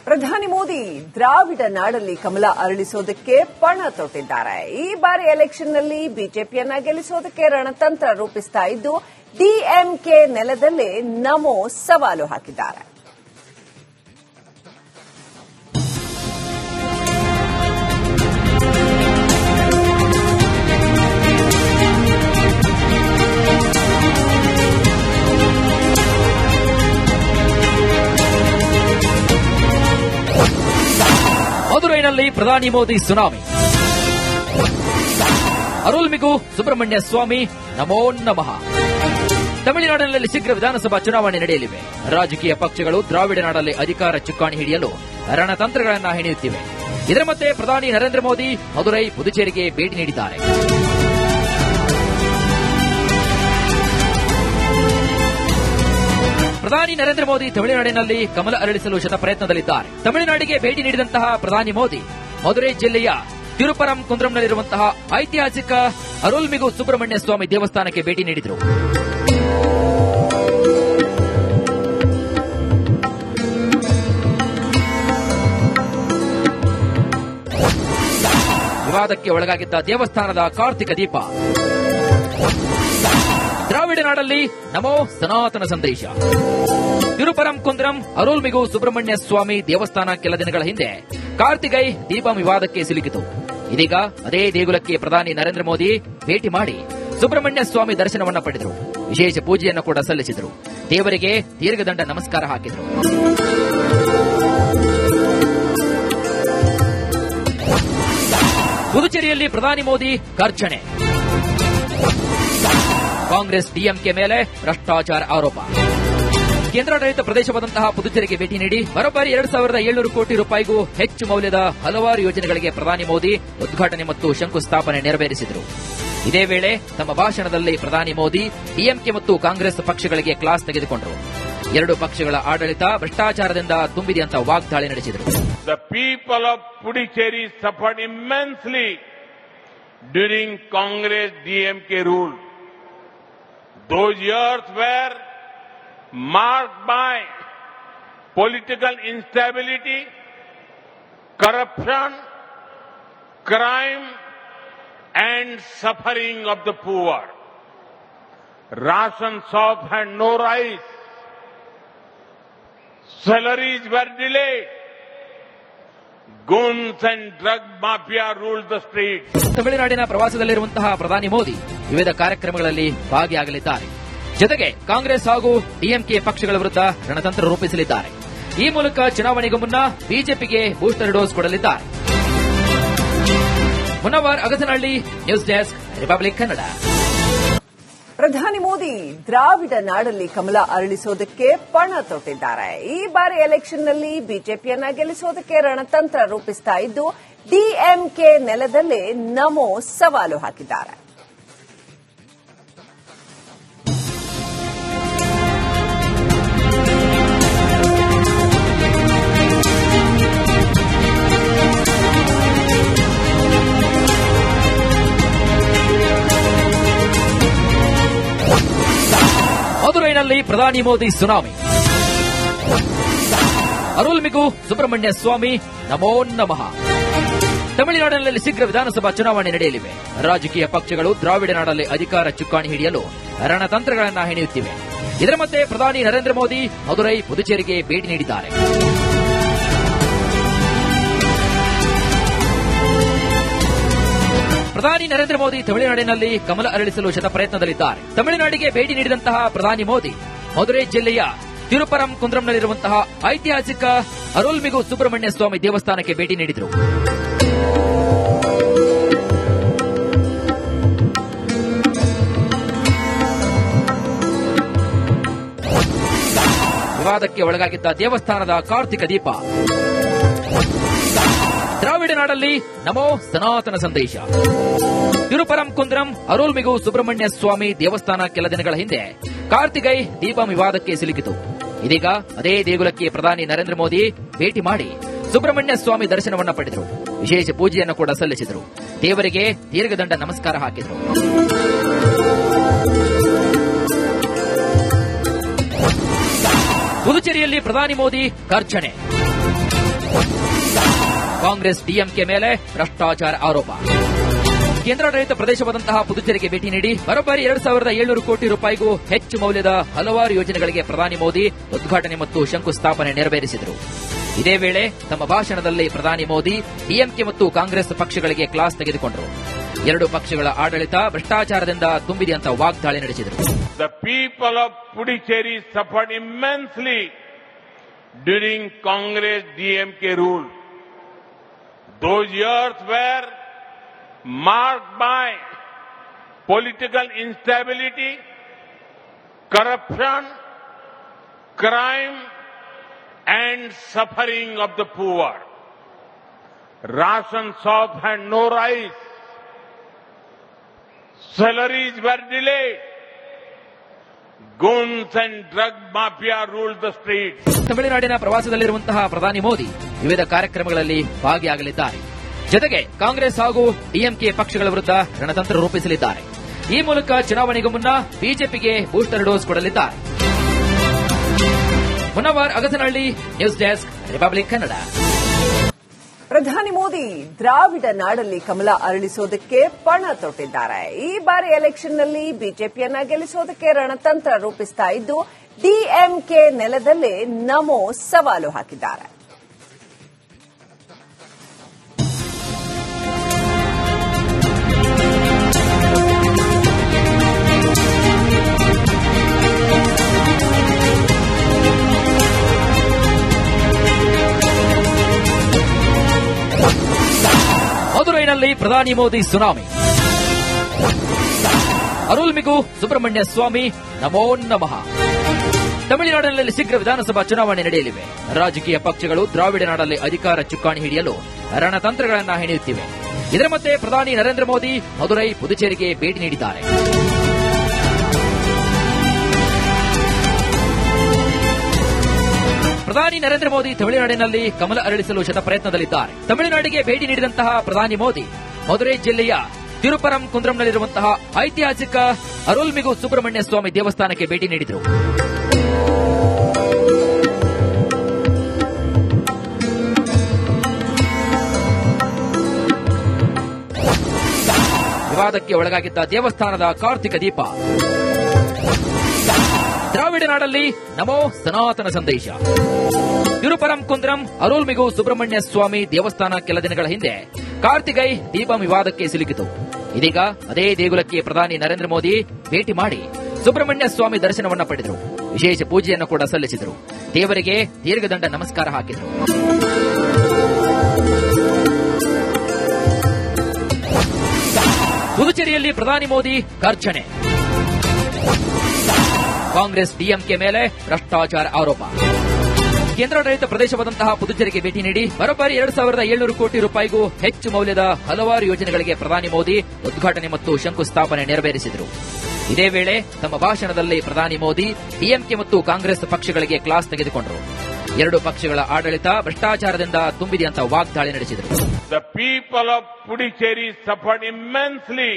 ಪ್ರಧಾನಿ ಮೋದಿ ದ್ರಾವಿಡ ನಾಡಲ್ಲಿ ಕಮಲ ಅರಳಿಸೋದಕ್ಕೆ ಪಣ ತೊಟ್ಟಿದ್ದಾರೆ. ಈ ಬಾರಿ ಎಲೆಕ್ಷನ್ನಲ್ಲಿ ಬಿಜೆಪಿಯನ್ನ ಗೆಲ್ಲಿಸೋದಕ್ಕೆ ರಣತಂತ್ರ ರೂಪಿಸ್ತಾ ಇದ್ದು ಡಿಎಂಕೆ ನೆಲದಲ್ಲೇ ನಮೋ ಸವಾಲು ಹಾಕಿದ್ದಾರೆ. ಮದುರೈನಲ್ಲಿ ಪ್ರಧಾನಿ ಮೋದಿ ಸುನಾಮಿ. ಅರುಳ್ಮಿಗು ಸುಬ್ರಹ್ಮಣ್ಯ ಸ್ವಾಮಿ ನಮೋ ನಮಃ. ತಮಿಳುನಾಡಿನಲ್ಲಿ ಶೀಘ್ರ ವಿಧಾನಸಭಾ ಚುನಾವಣೆ ನಡೆಯಲಿವೆ. ರಾಜಕೀಯ ಪಕ್ಷಗಳು ದ್ರಾವಿಡ ನಾಡಲ್ಲಿ ಅಧಿಕಾರ ಚುಕ್ಕಾಣಿ ಹಿಡಿಯಲು ರಣತಂತ್ರಗಳನ್ನು ಹೆಣೆಯುತ್ತಿವೆ. ಇದರ ಮಧ್ಯೆ ಪ್ರಧಾನಿ ನರೇಂದ್ರ ಮೋದಿ ಮದುರೈ, ಪುದುಚೇರಿಗೆ ಭೇಟಿ ನೀಡಿದ್ದಾರೆ. ಪ್ರಧಾನಿ ನರೇಂದ್ರ ಮೋದಿ ತಮಿಳುನಾಡಿನಲ್ಲಿ ಕಮಲ ಅರಳಿಸಲು ಶತಪ್ರಯತ್ನದಲ್ಲಿದ್ದಾರೆ. ತಮಿಳುನಾಡಿಗೆ ಭೇಟಿ ನೀಡಿದಂತಹ ಪ್ರಧಾನಿ ಮೋದಿ ಮದುರೈ ಜಿಲ್ಲೆಯ ತಿರುಪರಂ ಕುಂದ್ರಂನಲ್ಲಿರುವಂತಹ ಐತಿಹಾಸಿಕ ಅರುಳ್ಮಿಗು ಸುಬ್ರಹ್ಮಣ್ಯ ಸ್ವಾಮಿ ದೇವಸ್ಥಾನಕ್ಕೆ ಭೇಟಿ ನೀಡಿದರು. ವಿವಾದಕ್ಕೆ ಒಳಗಾಗಿದ್ದ ದೇವಸ್ಥಾನದ ಕಾರ್ತಿಕ ದೀಪ. ದ್ರಾವಿಡ ನಾಡಲ್ಲಿ ನಮೋ ಸನಾತನ ಸಂದೇಶ. ತಿರುಪರಂ ಕುಂದ್ರಂ ಅರುಳ್ಮಿಗು ಸುಬ್ರಹ್ಮಣ್ಯ ಸ್ವಾಮಿ ದೇವಸ್ಥಾನ ಕೆಲ ದಿನಗಳ ಹಿಂದೆ ಕಾರ್ತಿಕೈ ದೀಪ ವಿವಾದಕ್ಕೆ ಸಿಲುಕಿತು. ಇದೀಗ ಅದೇ ದೇಗುಲಕ್ಕೆ ಪ್ರಧಾನಿ ನರೇಂದ್ರ ಮೋದಿ ಭೇಟಿ ಮಾಡಿ ಸುಬ್ರಹ್ಮಣ್ಯ ಸ್ವಾಮಿ ದರ್ಶನವನ್ನ ಪಡೆದರು. ವಿಶೇಷ ಪೂಜೆಯನ್ನು ಕೂಡ ಸಲ್ಲಿಸಿದರು. ದೇವರಿಗೆ ದೀರ್ಘದಂಡ ನಮಸ್ಕಾರ ಹಾಕಿದರು. ಪುದುಚೇರಿಯಲ್ಲಿ ಪ್ರಧಾನಿ ಮೋದಿ ಗರ್ಜನೆ. ಕಾಂಗ್ರೆಸ್ ಡಿಎಂಕೆ ಮೇಲೆ ಭ್ರಷ್ಟಾಚಾರ ಆರೋಪ. ಕೇಂದ್ರಾಡಳಿತ ಪ್ರದೇಶವಾದಂತಹ ಪುದುಚೇರಿಗೆ ಭೇಟಿ ನೀಡಿ ಬರೋಬ್ಬರಿ 2,700 ಕೋಟಿ ರೂಪಾಯಿಗೂ ಹೆಚ್ಚು ಮೌಲ್ಯದ ಹಲವಾರು ಯೋಜನೆಗಳಿಗೆ ಪ್ರಧಾನಿ ಮೋದಿ ಉದ್ಘಾಟನೆ ಮತ್ತು ಶಂಕುಸ್ಥಾಪನೆ ನೆರವೇರಿಸಿದರು. ಇದೇ ವೇಳೆ ತಮ್ಮ ಭಾಷಣದಲ್ಲಿ ಪ್ರಧಾನಿ ಮೋದಿ ಡಿಎಂಕೆ ಮತ್ತು ಕಾಂಗ್ರೆಸ್ ಪಕ್ಷಗಳಿಗೆ ಕ್ಲಾಸ್ ತೆಗೆದುಕೊಂಡರು. ಎರಡು ಪಕ್ಷಗಳ ಆಡಳಿತ ಭ್ರಷ್ಟಾಚಾರದಿಂದ ತುಂಬಿದೆ ಅಂತ ವಾಗ್ದಾಳಿ ನಡೆಸಿದರು. The people of Puducherry suffered immensely during Congress DMK rule. Those years were marked by political instability, corruption, crime, and suffering of the poor. Ration shop had no rice. Salaries were delayed. Guns and drug mafia ruled the streets. ತಮಿಳುನಾಡಿನ ಪ್ರವಾಸದಲ್ಲಿರುವಂತಹ ಪ್ರಧಾನಿ ಮೋದಿ ವಿವಿಧ ಕಾರ್ಯಕ್ರಮಗಳಲ್ಲಿ ಭಾಗಿಯಾಗಲಿದ್ದಾರೆ. ಜೊತೆಗೆ ಕಾಂಗ್ರೆಸ್ ಹಾಗೂ DMK ಪಕ್ಷಗಳ ವಿರುದ್ಧ ರಣತಂತ್ರ ರೂಪಿಸಲಿದ್ದಾರೆ. ಈ ಮೂಲಕ ಚುನಾವಣೆಗೂ ಮುನ್ನ ಬಿಜೆಪಿಗೆ ಬೂಸ್ಟರ್ ಡೋಸ್ ಕೊಡಲಿದ್ದಾರೆ. Munavar Agasanahalli, news desk, Republic Kannada. ಪ್ರಧಾನಿ ಮೋದಿ ದ್ರಾವಿಡ ನಾಡಲ್ಲಿ ಕಮಲ ಅರಳಿಸೋದಕ್ಕೆ ಪಣ ತೊಟ್ಟಿದ್ದಾರೆ. ಈ ಬಾರಿ ಎಲೆಕ್ಷನ್ನಲ್ಲಿ ಬಿಜೆಪಿಯನ್ನ ಗೆಲ್ಲಿಸೋದಕ್ಕೆ ರಣತಂತ್ರ ರೂಪಿಸ್ತಾ ಇದ್ದು ಡಿಎಂಕೆ ನೆಲದಲ್ಲೇ ನಮೋ ಸವಾಲು ಹಾಕಿದ್ದಾರೆ. ಮದುರೈನಲ್ಲಿ ಪ್ರಧಾನಿ ಮೋದಿ ಸುನಾಮಿ. ಅರುಳ್ಮಿಗು ಸುಬ್ರಹ್ಮಣ್ಯ ಸ್ವಾಮಿ ನಮೋ ನಮಃ. ತಮಿಳುನಾಡಿನಲ್ಲಿ ಶೀಘ್ರ ವಿಧಾನಸಭಾ ಚುನಾವಣೆ ನಡೆಯಲಿವೆ. ರಾಜಕೀಯ ಪಕ್ಷಗಳು ದ್ರಾವಿಡ ನಾಡಲ್ಲಿ ಅಧಿಕಾರ ಚುಕ್ಕಾಣಿ ಹಿಡಿಯಲು ರಣತಂತ್ರಗಳನ್ನು ಹೆಣೆಯುತ್ತಿವೆ. ಇದರ ಮಧ್ಯೆ ಪ್ರಧಾನಿ ನರೇಂದ್ರ ಮೋದಿ ಮದುರೈ, ಪುದುಚೇರಿಗೆ ಭೇಟಿ ನೀಡಿದ್ದಾರೆ. ಪ್ರಧಾನಿ ನರೇಂದ್ರ ಮೋದಿ ತಮಿಳುನಾಡಿನಲ್ಲಿ ಕಮಲ ಅರಳಿಸಲು ಶತಪ್ರಯತ್ನದಲ್ಲಿದ್ದಾರೆ. ತಮಿಳುನಾಡಿಗೆ ಭೇಟಿ ನೀಡಿದಂತಹ ಪ್ರಧಾನಿ ಮೋದಿ ಮದುರೈ ಜಿಲ್ಲೆಯ ತಿರುಪರಂ ಕುಂದ್ರಂನಲ್ಲಿರುವಂತಹ ಐತಿಹಾಸಿಕ ಅರುಳ್ಮಿಗು ಸುಬ್ರಹ್ಮಣ್ಯ ಸ್ವಾಮಿ ದೇವಸ್ಥಾನಕ್ಕೆ ಭೇಟಿ ನೀಡಿದರು. ವಿವಾದಕ್ಕೆ ಒಳಗಾಗಿದ್ದ ದೇವಸ್ಥಾನದ ಕಾರ್ತಿಕ ದೀಪ. ದ್ರಾವಿಡ ನಾಡಲ್ಲಿ ನಮೋ ಸನಾತನ ಸಂದೇಶ. ತಿರುಪರಂ ಕುಂದ್ರಂ ಅರುಳ್ಮಿಗು ಸುಬ್ರಹ್ಮಣ್ಯ ಸ್ವಾಮಿ ದೇವಸ್ಥಾನ ಕೆಲ ದಿನಗಳ ಹಿಂದೆ ಕಾರ್ತಿಕೈ ದೀಪ ವಿವಾದಕ್ಕೆ ಸಿಲುಕಿತು. ಇದೀಗ ಅದೇ ದೇಗುಲಕ್ಕೆ ಪ್ರಧಾನಿ ನರೇಂದ್ರ ಮೋದಿ ಭೇಟಿ ಮಾಡಿ ಸುಬ್ರಹ್ಮಣ್ಯ ಸ್ವಾಮಿ ದರ್ಶನವನ್ನ ಪಡೆದರು. ವಿಶೇಷ ಪೂಜೆಯನ್ನು ಕೂಡ ಸಲ್ಲಿಸಿದರು. ದೇವರಿಗೆ ದೀರ್ಘದಂಡ ನಮಸ್ಕಾರ ಹಾಕಿದರು. ಪುದುಚೇರಿಯಲ್ಲಿ ಪ್ರಧಾನಿ ಮೋದಿ ಗರ್ಜನೆ. ಕಾಂಗ್ರೆಸ್ ಡಿಎಂಕೆ ಮೇಲೆ ಭ್ರಷ್ಟಾಚಾರ ಆರೋಪ. ಕೇಂದ್ರಾಡಳಿತ ಪ್ರದೇಶವಾದಂತಹ ಪುದುಚೇರಿಗೆ ಭೇಟಿ ನೀಡಿ ಬರೋಬ್ಬರಿ 2,700 ಕೋಟಿ ರೂಪಾಯಿಗೂ ಹೆಚ್ಚು ಮೌಲ್ಯದ ಹಲವಾರು ಯೋಜನೆಗಳಿಗೆ ಪ್ರಧಾನಿ ಮೋದಿ ಉದ್ಘಾಟನೆ ಮತ್ತು ಶಂಕುಸ್ಥಾಪನೆ ನೆರವೇರಿಸಿದರು. ಇದೇ ವೇಳೆ ತಮ್ಮ ಭಾಷಣದಲ್ಲಿ ಪ್ರಧಾನಿ ಮೋದಿ ಡಿಎಂಕೆ ಮತ್ತು ಕಾಂಗ್ರೆಸ್ ಪಕ್ಷಗಳಿಗೆ ಕ್ಲಾಸ್ ತೆಗೆದುಕೊಂಡರು. ಎರಡು ಪಕ್ಷಗಳ ಆಡಳಿತ ಭ್ರಷ್ಟಾಚಾರದಿಂದ ತುಂಬಿದೆ ಅಂತ ವಾಗ್ದಾಳಿ ನಡೆಸಿದರು. The people of Puducherry suffered immensely during Congress DMK rule. Those years were marked by political instability, corruption, crime, and suffering of the poor. Ration shop had no rice. Salaries were delayed. Guns and drug mafia ruled the streets. ತಮಿಳುನಾಡಿನ ಪ್ರವಾಸದಲ್ಲಿರುವಂತಹ ಪ್ರಧಾನಿ ಮೋದಿ ವಿವಿಧ ಕಾರ್ಯಕ್ರಮಗಳಲ್ಲಿ ಭಾಗಿಯಾಗಲಿದ್ದಾರೆ. ಜೊತೆಗೆ ಕಾಂಗ್ರೆಸ್ ಹಾಗೂ DMK ಪಕ್ಷಗಳ ವಿರುದ್ಧ ರಣತಂತ್ರ ರೂಪಿಸಲಿದ್ದಾರೆ. ಈ ಮೂಲಕ ಚುನಾವಣೆಗೂ ಮುನ್ನ ಬಿಜೆಪಿಗೆ ಬೂಸ್ಟರ್ ಡೋಸ್ ಕೊಡಲಿದ್ದಾರೆ. Munavar Agasanahalli, news desk, Republic Kannada. ಪ್ರಧಾನಿ ಮೋದಿ ದ್ರಾವಿಡ ನಾಡಲ್ಲಿ ಕಮಲ ಅರಳಿಸೋದಕ್ಕೆ ಪಣ ತೊಟ್ಟಿದ್ದಾರೆ. ಈ ಬಾರಿ ಎಲೆಕ್ಷನ್ನಲ್ಲಿ ಬಿಜೆಪಿಯನ್ನ ಗೆಲ್ಲಿಸೋದಕ್ಕೆ ರಣತಂತ್ರ ರೂಪಿಸ್ತಾ ಇದ್ದು ಡಿಎಂಕೆ ನೆಲದಲ್ಲೇ ನಮೋ ಸವಾಲು ಹಾಕಿದ್ದಾರೆ. ಮದುರೈನಲ್ಲಿ ಪ್ರಧಾನಿ ಮೋದಿ ಸುನಾಮಿ. ಅರುಳ್ಮಿಗು ಸುಬ್ರಹ್ಮಣ್ಯ ಸ್ವಾಮಿ ನಮೋ ನಮಃ. ತಮಿಳುನಾಡಿನಲ್ಲಿ ಶೀಘ್ರ ವಿಧಾನಸಭಾ ಚುನಾವಣೆ ನಡೆಯಲಿವೆ. ರಾಜಕೀಯ ಪಕ್ಷಗಳು ದ್ರಾವಿಡ ನಾಡಲ್ಲಿ ಅಧಿಕಾರ ಚುಕ್ಕಾಣಿ ಹಿಡಿಯಲು ರಣತಂತ್ರಗಳನ್ನು ಹೆಣೆಯುತ್ತಿವೆ. ಇದರ ಮಧ್ಯೆ ಪ್ರಧಾನಿ ನರೇಂದ್ರ ಮೋದಿ ಮದುರೈ, ಪುದುಚೇರಿಗೆ ಭೇಟಿ ನೀಡಿದ್ದಾರೆ. ಪ್ರಧಾನಿ ನರೇಂದ್ರ ಮೋದಿ ತಮಿಳುನಾಡಿನಲ್ಲಿ ಕಮಲ ಅರಳಿಸಲು ಶತಪ್ರಯತ್ನದಲ್ಲಿದ್ದಾರೆ. ತಮಿಳುನಾಡಿಗೆ ಭೇಟಿ ನೀಡಿದಂತಹ ಪ್ರಧಾನಿ ಮೋದಿ ಮದುರೈ ಜಿಲ್ಲೆಯ ತಿರುಪರಂ ಕುಂದ್ರಂನಲ್ಲಿರುವಂತಹ ಐತಿಹಾಸಿಕ ಅರುಳ್ಮಿಗು ಸುಬ್ರಹ್ಮಣ್ಯ ಸ್ವಾಮಿ ದೇವಸ್ಥಾನಕ್ಕೆ ಭೇಟಿ ನೀಡಿದರು. ವಿವಾದಕ್ಕೆ ಒಳಗಾಗಿದ್ದ ದೇವಸ್ಥಾನದ ಕಾರ್ತಿಕ ದೀಪ. ದ್ರಾವಿಡ ನಾಡಲ್ಲಿ ನಮೋ ಸನಾತನ ಸಂದೇಶ. ತಿರುಪರಂ ಕುಂದ್ರಂ ಅರುಳ್ಮಿಗು ಸುಬ್ರಹ್ಮಣ್ಯ ಸ್ವಾಮಿ ದೇವಸ್ಥಾನ ಕೆಲ ದಿನಗಳ ಹಿಂದೆ ಕಾರ್ತಿಕೈ ದೀಪಂ ವಿವಾದಕ್ಕೆ ಸಿಲುಕಿತು. ಇದೀಗ ಅದೇ ದೇಗುಲಕ್ಕೆ ಪ್ರಧಾನಿ ನರೇಂದ್ರ ಮೋದಿ ಭೇಟಿ ಮಾಡಿ ಸುಬ್ರಹ್ಮಣ್ಯ ಸ್ವಾಮಿ ದರ್ಶನವನ್ನ ಪಡೆದರು. ವಿಶೇಷ ಪೂಜೆಯನ್ನು ಕೂಡ ಸಲ್ಲಿಸಿದರು. ದೇವರಿಗೆ ದೀರ್ಘದಂಡ ನಮಸ್ಕಾರ ಹಾಕಿದರು. ಪುದುಚೇರಿಯಲ್ಲಿ ಪ್ರಧಾನಿ ಮೋದಿ ಗರ್ಜನೆ. ಕಾಂಗ್ರೆಸ್ ಡಿಎಂಕೆ ಮೇಲೆ ಭ್ರಷ್ಟಾಚಾರ ಆರೋಪ. ಕೇಂದ್ರಾಡಳಿತ ಪ್ರದೇಶವಾದಂತಹ ಪುದುಚೇರಿಗೆ ಭೇಟಿ ನೀಡಿ ಬರೋಬ್ಬರಿ 2,700 ಕೋಟಿ ರೂಪಾಯಿಗೂ ಹೆಚ್ಚು ಮೌಲ್ಯದ ಹಲವಾರು ಯೋಜನೆಗಳಿಗೆ ಪ್ರಧಾನಿ ಮೋದಿ ಉದ್ಘಾಟನೆ ಮತ್ತು ಶಂಕುಸ್ಥಾಪನೆ ನೆರವೇರಿಸಿದರು. ಇದೇ ವೇಳೆ ತಮ್ಮ ಭಾಷಣದಲ್ಲಿ ಪ್ರಧಾನಿ ಮೋದಿ ಡಿಎಂಕೆ ಮತ್ತು ಕಾಂಗ್ರೆಸ್ ಪಕ್ಷಗಳಿಗೆ ಕ್ಲಾಸ್ ತೆಗೆದುಕೊಂಡರು. ಎರಡು ಪಕ್ಷಗಳ ಆಡಳಿತ ಭ್ರಷ್ಟಾಚಾರದಿಂದ ತುಂಬಿದೆ ಅಂತ ವಾಗ್ದಾಳಿ ನಡೆಸಿದರು. The people of Puducherry suffered immensely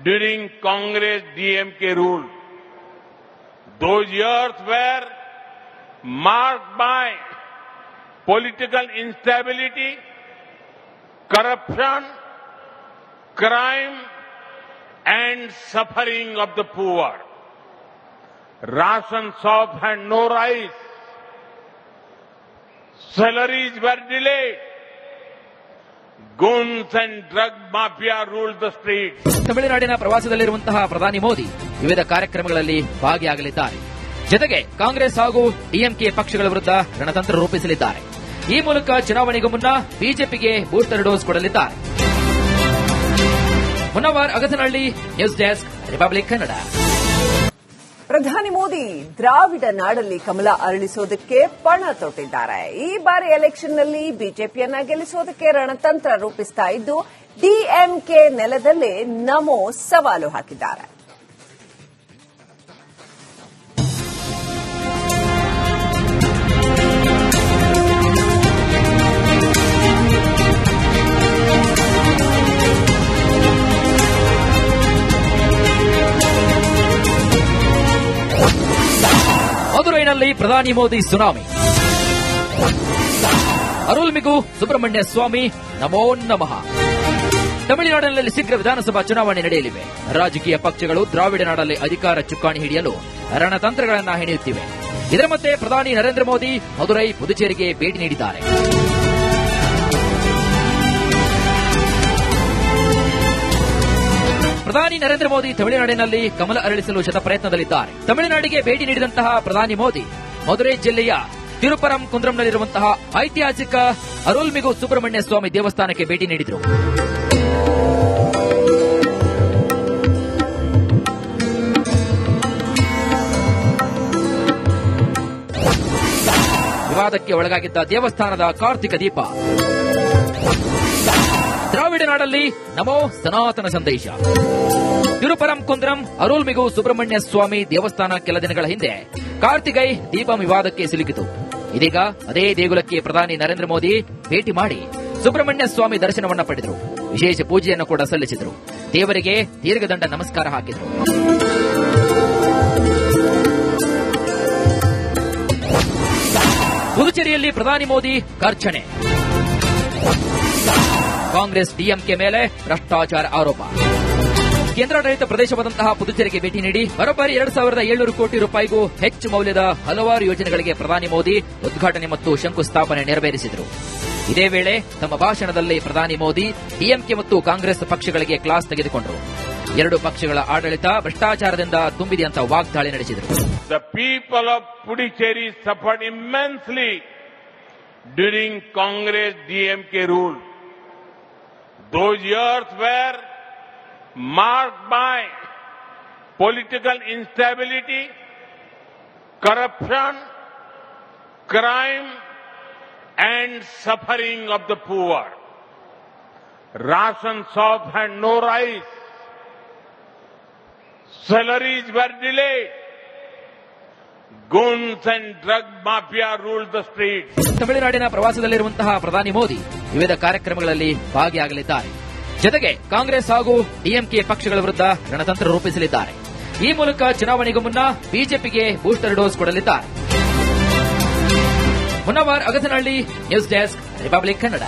during Congress DMK rule. Those years were marked by political instability, corruption, crime, and suffering of the poor. Ration shop had no rice. Salaries were delayed. Guns and drug mafia ruled the streets. ತಮಿಳುನಾಡಿನ ಪ್ರವಾಸದಲ್ಲಿರುವಂತಹ ಪ್ರಧಾನಿ ಮೋದಿ ವಿವಿಧ ಕಾರ್ಯಕ್ರಮಗಳಲ್ಲಿ ಭಾಗಿಯಾಗಲಿದ್ದಾರೆ. ಜೊತೆಗೆ ಕಾಂಗ್ರೆಸ್ ಹಾಗೂ DMK ಪಕ್ಷಗಳ ವಿರುದ್ಧ ರಣತಂತ್ರ ರೂಪಿಸಲಿದ್ದಾರೆ. ಈ ಮೂಲಕ ಚುನಾವಣೆಗೂ ಮುನ್ನ ಬಿಜೆಪಿಗೆ ಬೂಸ್ಟರ್ ಡೋಸ್ ಕೊಡಲಿದ್ದಾರೆ. Munavar Agasanahalli, news desk, Republic Kannada. ಪ್ರಧಾನಿ ಮೋದಿ ದ್ರಾವಿಡ ನಾಡಲ್ಲಿ ಕಮಲ ಅರಳಿಸೋದಕ್ಕೆ ಪಣ ತೊಟ್ಟಿದ್ದಾರೆ. ಈ ಬಾರಿ ಎಲೆಕ್ಷನ್ನಲ್ಲಿ ಬಿಜೆಪಿಯನ್ನ ಗೆಲ್ಲಿಸೋದಕ್ಕೆ ರಣತಂತ್ರ ರೂಪಿಸ್ತಾ ಇದ್ದು ಡಿಎಂಕೆ ನೆಲದಲ್ಲೇ ನಮೋ ಸವಾಲು ಹಾಕಿದ್ದಾರೆ. ಮದುರೈನಲ್ಲಿ ಪ್ರಧಾನಿ ಮೋದಿ ಸುನಾಮಿ. ಅರುಳ್ಮಿಗು ಸುಬ್ರಹ್ಮಣ್ಯ ಸ್ವಾಮಿ ನಮೋ ನಮಃ. ತಮಿಳುನಾಡಿನಲ್ಲಿ ಶೀಘ್ರ ವಿಧಾನಸಭಾ ಚುನಾವಣೆ ನಡೆಯಲಿವೆ. ರಾಜಕೀಯ ಪಕ್ಷಗಳು ದ್ರಾವಿಡ ನಾಡಲ್ಲಿ ಅಧಿಕಾರ ಚುಕ್ಕಾಣಿ ಹಿಡಿಯಲು ರಣತಂತ್ರಗಳನ್ನ ಹೆಣೆಯುತ್ತಿವೆ. ಇದರ ಮಧ್ಯೆ ಪ್ರಧಾನಿ ನರೇಂದ್ರ ಮೋದಿ ಮದುರೈ, ಪುದುಚೇರಿಗೆ ಭೇಟಿ ನೀಡಿದ್ದಾರೆ. ಪ್ರಧಾನಿ ನರೇಂದ್ರ ಮೋದಿ ತಮಿಳುನಾಡಿನಲ್ಲಿ ಕಮಲ ಅರಳಿಸಲು ಶತಪ್ರಯತ್ನದಲ್ಲಿದ್ದಾರೆ. ತಮಿಳುನಾಡಿಗೆ ಭೇಟಿ ನೀಡಿದಂತಹ ಪ್ರಧಾನಿ ಮೋದಿ ಮದುರೈ ಜಿಲ್ಲೆಯ ತಿರುಪರಂ ಕುಂದ್ರಂನಲ್ಲಿರುವಂತಹ ಐತಿಹಾಸಿಕ ಅರುಳ್ಮಿಗು ಸುಬ್ರಹ್ಮಣ್ಯ ಸ್ವಾಮಿ ದೇವಸ್ಥಾನಕ್ಕೆ ಭೇಟಿ ನೀಡಿದರು. ವಿವಾದಕ್ಕೆ ಒಳಗಾಗಿದ್ದ ದೇವಸ್ಥಾನದ ಕಾರ್ತಿಕ ದೀಪ. ದ್ರಾವಿಡ ನಾಡಲ್ಲಿ ನಮೋ ಸನಾತನ ಸಂದೇಶ. ತಿರುಪರಂ ಕುಂದ್ರಂ ಅರುಳ್ಮಿಗು ಸುಬ್ರಹ್ಮಣ್ಯ ಸ್ವಾಮಿ ದೇವಸ್ಥಾನ ಕೆಲ ದಿನಗಳ ಹಿಂದೆ ಕಾರ್ತಿಕೈ ದೀಪ ವಿವಾದಕ್ಕೆ ಸಿಲುಕಿತು. ಇದೀಗ ಅದೇ ದೇಗುಲಕ್ಕೆ ಪ್ರಧಾನಿ ನರೇಂದ್ರ ಮೋದಿ ಭೇಟಿ ಮಾಡಿ ಸುಬ್ರಹ್ಮಣ್ಯ ಸ್ವಾಮಿ ದರ್ಶನವನ್ನ ಪಡೆದರು. ವಿಶೇಷ ಪೂಜೆಯನ್ನು ಕೂಡ ಸಲ್ಲಿಸಿದರು. ದೇವರಿಗೆ ದೀರ್ಘದಂಡ ನಮಸ್ಕಾರ ಹಾಕಿದರು. ಪುದುಚೇರಿಯಲ್ಲಿ ಪ್ರಧಾನಿ ಮೋದಿ ಘರ್ಷಣೆ. ಕಾಂಗ್ರೆಸ್ ಡಿಎಂಕೆ ಮೇಲೆ ಭ್ರಷ್ಟಾಚಾರ ಆರೋಪ. ಕೇಂದ್ರಾಡಳಿತ ಪ್ರದೇಶವಾದಂತಹ ಪುದುಚೇರಿಗೆ ಭೇಟಿ ನೀಡಿ ಬರೋಬ್ಬರಿ 2,700 ಕೋಟಿ ರೂಪಾಯಿಗೂ ಹೆಚ್ಚು ಮೌಲ್ಯದ ಹಲವಾರು ಯೋಜನೆಗಳಿಗೆ ಪ್ರಧಾನಿ ಮೋದಿ ಉದ್ಘಾಟನೆ ಮತ್ತು ಶಂಕುಸ್ಥಾಪನೆ ನೆರವೇರಿಸಿದರು. ಇದೇ ವೇಳೆ ತಮ್ಮ ಭಾಷಣದಲ್ಲಿ ಪ್ರಧಾನಿ ಮೋದಿ ಡಿಎಂಕೆ ಮತ್ತು ಕಾಂಗ್ರೆಸ್ ಪಕ್ಷಗಳಿಗೆ ಕ್ಲಾಸ್ ತೆಗೆದುಕೊಂಡರು. ಎರಡು ಪಕ್ಷಗಳ ಆಡಳಿತ ಭ್ರಷ್ಟಾಚಾರದಿಂದ ತುಂಬಿದೆ ಅಂತ ವಾಗ್ದಾಳಿ ನಡೆಸಿದರು. The people of Puducherry suffered immensely during Congress DMK rule. Those years were marked by political instability, corruption, crime, and suffering of the poor. Ration shops had no rice. Salaries were delayed. Guns and drug mafia ruled the streets. ತಮಿಳುನಾಡಿನ ಪ್ರವಾಸದಲ್ಲಿರುವಂತಹ ಪ್ರಧಾನಿ ಮೋದಿ ವಿವಿಧ ಕಾರ್ಯಕ್ರಮಗಳಲ್ಲಿ ಭಾಗಿಯಾಗಲಿದ್ದಾರೆ. ಜೊತೆಗೆ ಕಾಂಗ್ರೆಸ್ ಹಾಗೂ DMK ಪಕ್ಷಗಳ ವಿರುದ್ಧ ರಣತಂತ್ರ ರೂಪಿಸಲಿದ್ದಾರೆ. ಈ ಮೂಲಕ ಚುನಾವಣೆಗೂ ಮುನ್ನ ಬಿಜೆಪಿಗೆ ಬೂಸ್ಟರ್ ಡೋಸ್ ಕೊಡಲಿದ್ದಾರೆ. Munavar Agasanahalli, news desk, Republic Kannada.